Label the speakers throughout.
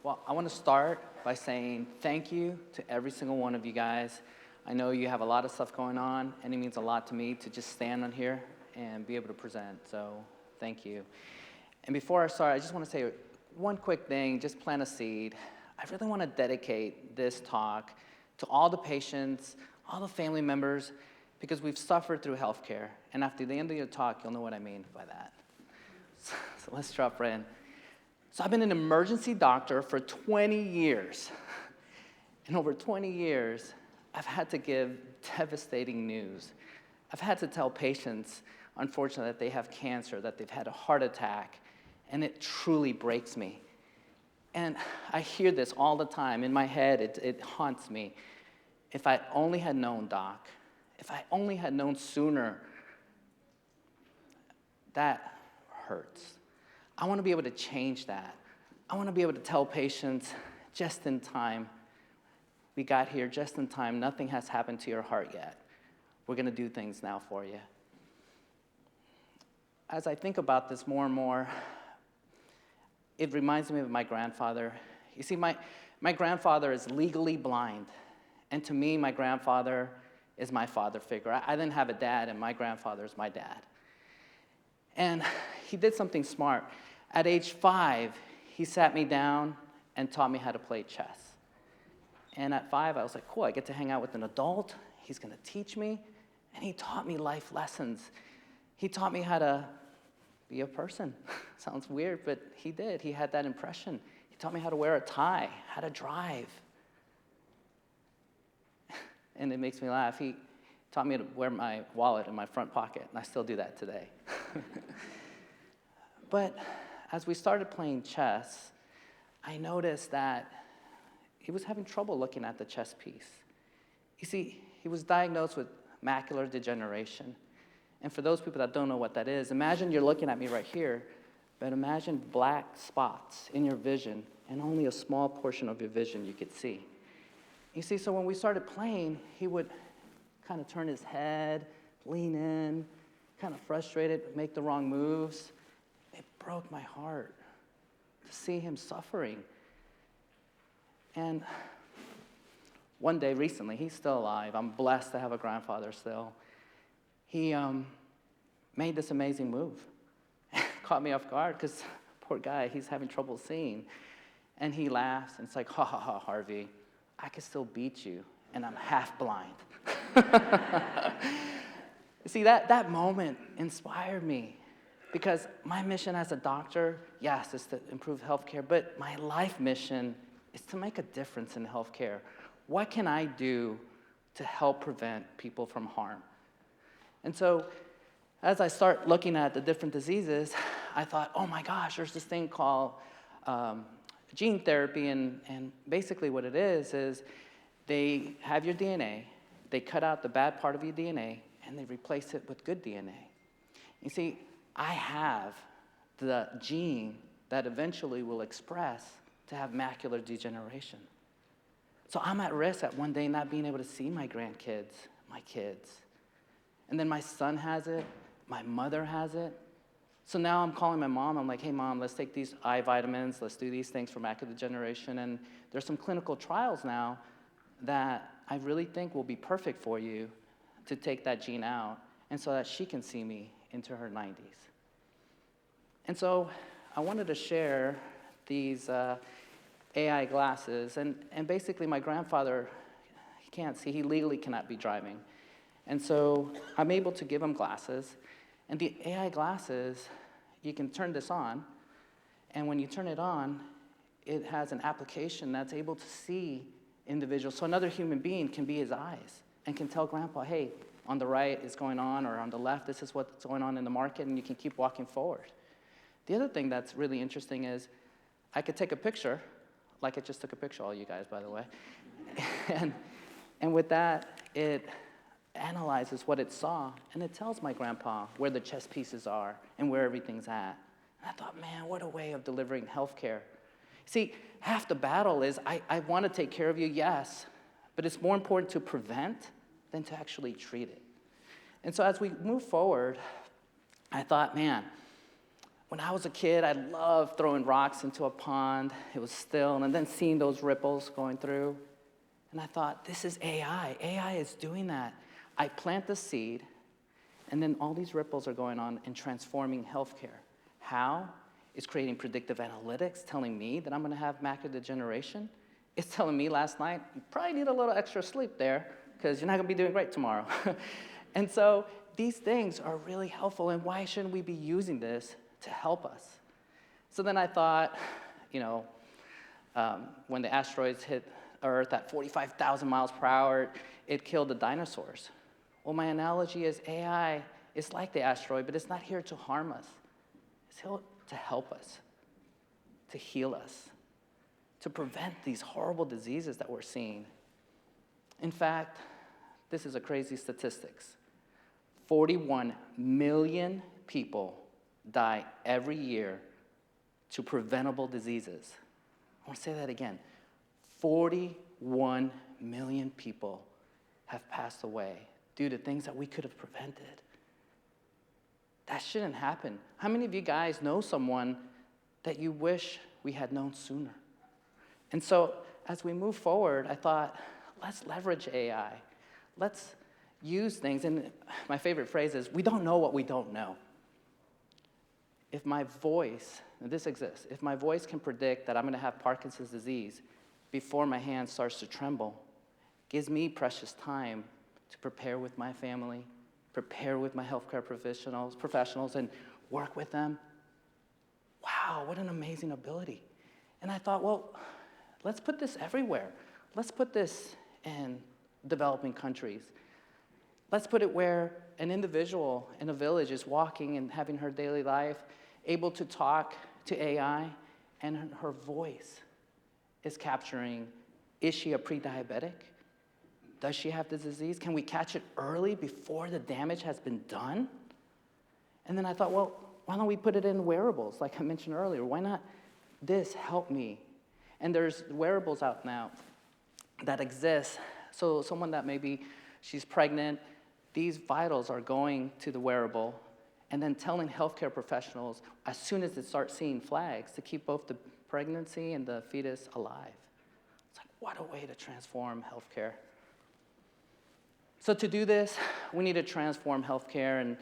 Speaker 1: Well, I want to start by saying thank you to every single one of you guys. I know you have a lot of stuff going on, and it means a lot to me to just stand on here and be able to present, so thank you. And before I start, I just want to say one quick thing, just plant a seed. I really want to dedicate this talk to all the patients, all the family members, because we've suffered through healthcare, and after the end of your talk, you'll know what I mean by that. So let's drop right in. So I've been an emergency doctor for 20 years. In over 20 years, I've had to give devastating news. I've had to tell patients, unfortunately, that they have cancer, that they've had a heart attack, and it truly breaks me. And I hear this all the time. In my head, it haunts me. If I only had known, Doc, if I only had known sooner, that hurts. I want to be able to change that. I want to be able to tell patients just in time. We got here just in time. Nothing has happened to your heart yet. We're going to do things now for you. As I think about this more and more, it reminds me of my grandfather. You see, my grandfather is legally blind. And to me, my grandfather is my father figure. I didn't have a dad, and my grandfather is my dad. And he did something smart. At age 5, he sat me down and taught me how to play chess. And at 5, I was like, cool, I get to hang out with an adult. He's going to teach me. And he taught me life lessons. He taught me how to be a person. Sounds weird, but he did. He had that impression. He taught me how to wear a tie, how to drive. And it makes me laugh. He taught me to wear my wallet in my front pocket, and I still do that today. But as we started playing chess, I noticed that he was having trouble looking at the chess piece. You see, he was diagnosed with macular degeneration. And for those people that don't know what that is, imagine you're looking at me right here, but imagine black spots in your vision, and only a small portion of your vision you could see. You see, so when we started playing, he would kind of turn his head, lean in, kind of frustrated, make the wrong moves. It broke my heart to see him suffering. And one day recently, he's still alive. I'm blessed to have a grandfather still. He made this amazing move. Caught me off guard because poor guy, he's having trouble seeing. And he laughs, and it's like, ha, ha, ha, Harvey, I can still beat you, and I'm half blind. You see, that moment inspired me because my mission as a doctor, yes, is to improve healthcare, but my life mission is to make a difference in healthcare. What can I do to help prevent people from harm? And so as I start looking at the different diseases, I thought, oh my gosh, there's this thing called gene therapy, and basically what it is they have your DNA, they cut out the bad part of your DNA, and they replace it with good DNA. You see, I have the gene that eventually will express to have macular degeneration. So I'm at risk at one day not being able to see my grandkids, my kids. And then my son has it, my mother has it. So now I'm calling my mom, I'm like, hey mom, let's take these eye vitamins, let's do these things for macular degeneration, and there's some clinical trials now that I really think will be perfect for you to take that gene out, and so that she can see me into her 90s. And so I wanted to share these AI glasses, and basically my grandfather, he can't see, he legally cannot be driving. And so I'm able to give him glasses, and the AI glasses, you can turn this on, and when you turn it on, it has an application that's able to see individuals. So another human being can be his eyes and can tell Grandpa, hey, on the right is going on, or on the left, this is what's going on in the market, and you can keep walking forward. The other thing that's really interesting is I could take a picture, like I just took a picture, all you guys, by the way, and with that, it analyzes what it saw, and it tells my grandpa where the chess pieces are and where everything's at. And I thought, man, what a way of delivering healthcare. See, half the battle is I want to take care of you, yes, but it's more important to prevent than to actually treat it. And so as we move forward, I thought, man, When I was a kid, I loved throwing rocks into a pond. It was still, and then seeing those ripples going through. And I thought, this is AI. AI is doing that. I plant the seed, and then all these ripples are going on and transforming healthcare. How? It's creating predictive analytics, telling me that I'm going to have macular degeneration. It's telling me last night, you probably need a little extra sleep there, because you're not going to be doing great tomorrow. And so these things are really helpful, and why shouldn't we be using this to help us? So then I thought, when the asteroids hit Earth at 45,000 miles per hour, it killed the dinosaurs. Well, my analogy is AI is like the asteroid, but it's not here to harm us. It's here to help us, to heal us, to prevent these horrible diseases that we're seeing. In fact, this is a crazy statistics. 41 million people die every year to preventable diseases. I want to say that again. 41 million people have passed away due to things that we could have prevented. That shouldn't happen. How many of you guys know someone that you wish we had known sooner? And so as we move forward, I thought, let's leverage AI. Let's use things. And my favorite phrase is, we don't know what we don't know. If my voice, and this exists, if my voice can predict that I'm going to have Parkinson's disease before my hand starts to tremble, gives me precious time to prepare with my family, prepare with my healthcare professionals, and work with them. Wow, what an amazing ability. And I thought, well, let's put this everywhere. Let's put this in developing countries. Let's put it where an individual in a village is walking and having her daily life, able to talk to AI, and her voice is capturing, is she a pre-diabetic? Does she have the disease? Can we catch it early before the damage has been done? And then I thought, well, why don't we put it in wearables, like I mentioned earlier? Why not this help me? And there's wearables out now that exist. So someone that maybe she's pregnant, these vitals are going to the wearable and then telling healthcare professionals as soon as they start seeing flags to keep both the pregnancy and the fetus alive. It's like, what a way to transform healthcare. So to do this, we need to transform healthcare, and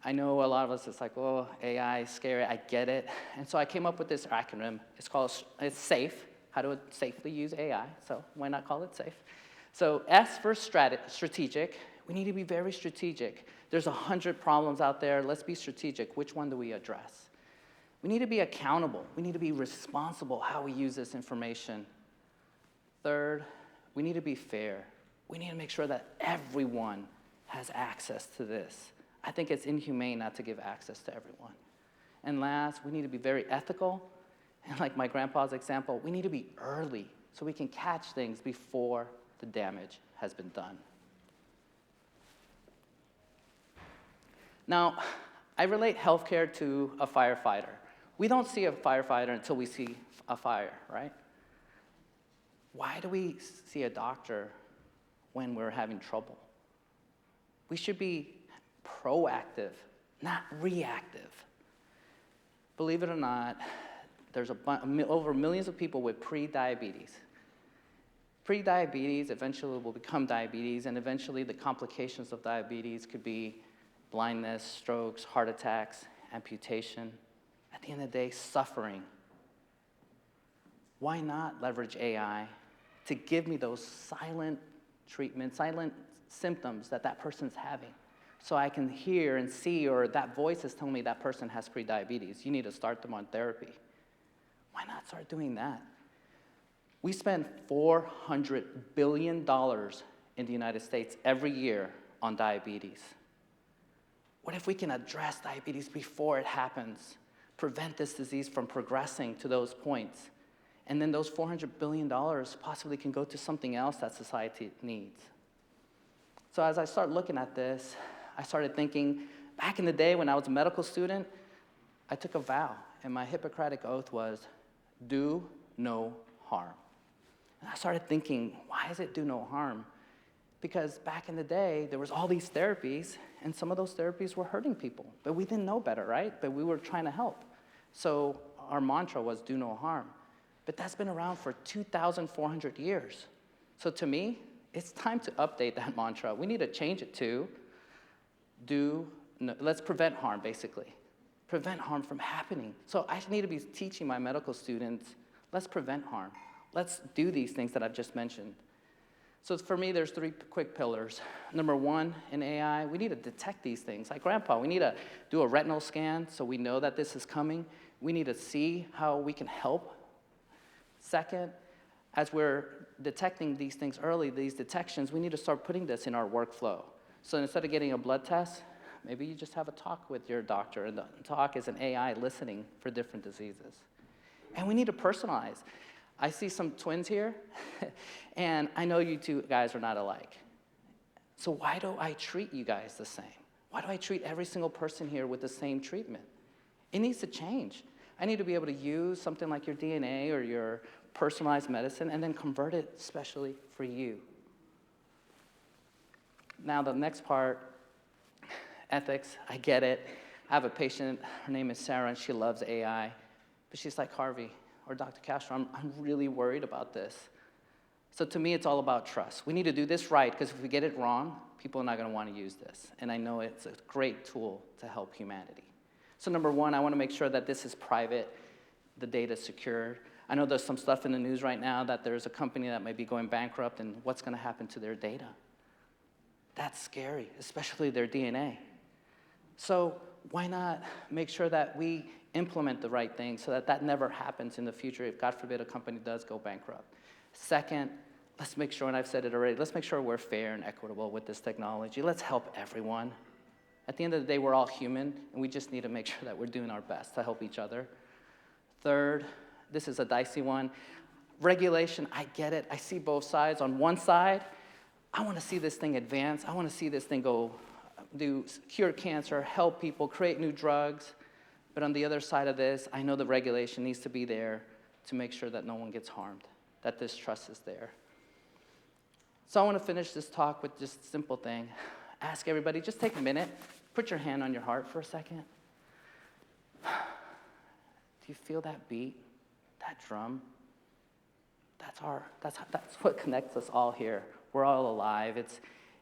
Speaker 1: I know a lot of us, it's like, oh, AI is scary, I get it. And so I came up with this acronym. It's SAFE, how to safely use AI, so why not call it SAFE? So S for strategic. We need to be very strategic. There's 100 problems out there. Let's be strategic. Which one do we address? We need to be accountable. We need to be responsible how we use this information. Third, we need to be fair. We need to make sure that everyone has access to this. I think it's inhumane not to give access to everyone. And last, we need to be very ethical. And like my grandpa's example, we need to be early so we can catch things before the damage has been done. Now, I relate healthcare to a firefighter. We don't see a firefighter until we see a fire, right? Why do we see a doctor when we're having trouble? We should be proactive, not reactive. Believe it or not, there's over millions of people with pre-diabetes. Pre-diabetes eventually will become diabetes, and eventually the complications of diabetes could be blindness, strokes, heart attacks, amputation. At the end of the day, suffering. Why not leverage AI to give me those silent treatments, silent symptoms that person's having, so I can hear and see, or that voice is telling me that person has pre-diabetes. You need to start them on therapy. Why not start doing that? We spend $400 billion in the United States every year on diabetes. What if we can address diabetes before it happens, prevent this disease from progressing to those points, and then those $400 billion possibly can go to something else that society needs? So as I start looking at this, I started thinking, back in the day when I was a medical student, I took a vow, and my Hippocratic oath was, do no harm. And I started thinking, why is it do no harm? Because back in the day, there was all these therapies, and some of those therapies were hurting people. But we didn't know better, right? But we were trying to help. So our mantra was do no harm. But that's been around for 2,400 years. So to me, it's time to update that mantra. We need to change it to let's prevent harm, basically. Prevent harm from happening. So I need to be teaching my medical students, let's prevent harm. Let's do these things that I've just mentioned. So for me, there's 3 quick pillars. Number 1, in AI, we need to detect these things. Like Grandpa, we need to do a retinal scan so we know that this is coming. We need to see how we can help. Second, as we're detecting these things early, these detections, we need to start putting this in our workflow. So instead of getting a blood test, maybe you just have a talk with your doctor, and the talk is an AI listening for different diseases. And we need to personalize. I see some twins here, and I know you two guys are not alike. So why do I treat you guys the same? Why do I treat every single person here with the same treatment? It needs to change. I need to be able to use something like your DNA or your personalized medicine and then convert it specially for you. Now the next part, ethics, I get it. I have a patient, her name is Sarah, and she loves AI. But she's like, Harvey or Dr. Castro, I'm really worried about this. So to me, it's all about trust. We need to do this right, because if we get it wrong, people are not going to want to use this. And I know it's a great tool to help humanity. So number 1, I want to make sure that this is private, the data is secured. I know there's some stuff in the news right now that there's a company that might be going bankrupt, and what's going to happen to their data? That's scary, especially their DNA. So why not make sure that we implement the right things so that that never happens in the future if, God forbid, a company does go bankrupt? Second, let's make sure, and I've said it already, let's make sure we're fair and equitable with this technology. Let's help everyone. At the end of the day, we're all human, and we just need to make sure that we're doing our best to help each other. Third, this is a dicey one. Regulation, I get it. I see both sides. On one side, I want to see this thing advance. I want to see this thing go cure cancer, help people, create new drugs. But on the other side of this, I know the regulation needs to be there to make sure that no one gets harmed, that this trust is there. So I want to finish this talk with just a simple thing. Ask everybody, just take a minute, put your hand on your heart for a second. Do you feel that beat, that drum? That's what connects us all here. We're all alive.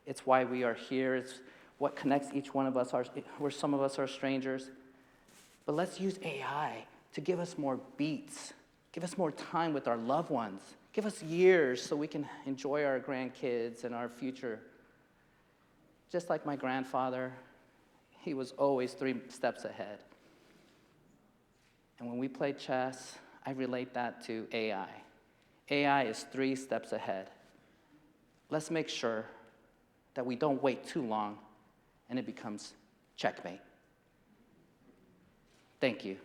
Speaker 1: It's why we are here. It's what connects each one of us, where some of us are strangers. But let's use AI to give us more beats, give us more time with our loved ones, give us years so we can enjoy our grandkids and our future. Just like my grandfather, he was always 3 steps ahead. And when we play chess, I relate that to AI. AI is 3 steps ahead. Let's make sure that we don't wait too long and it becomes checkmate. Thank you.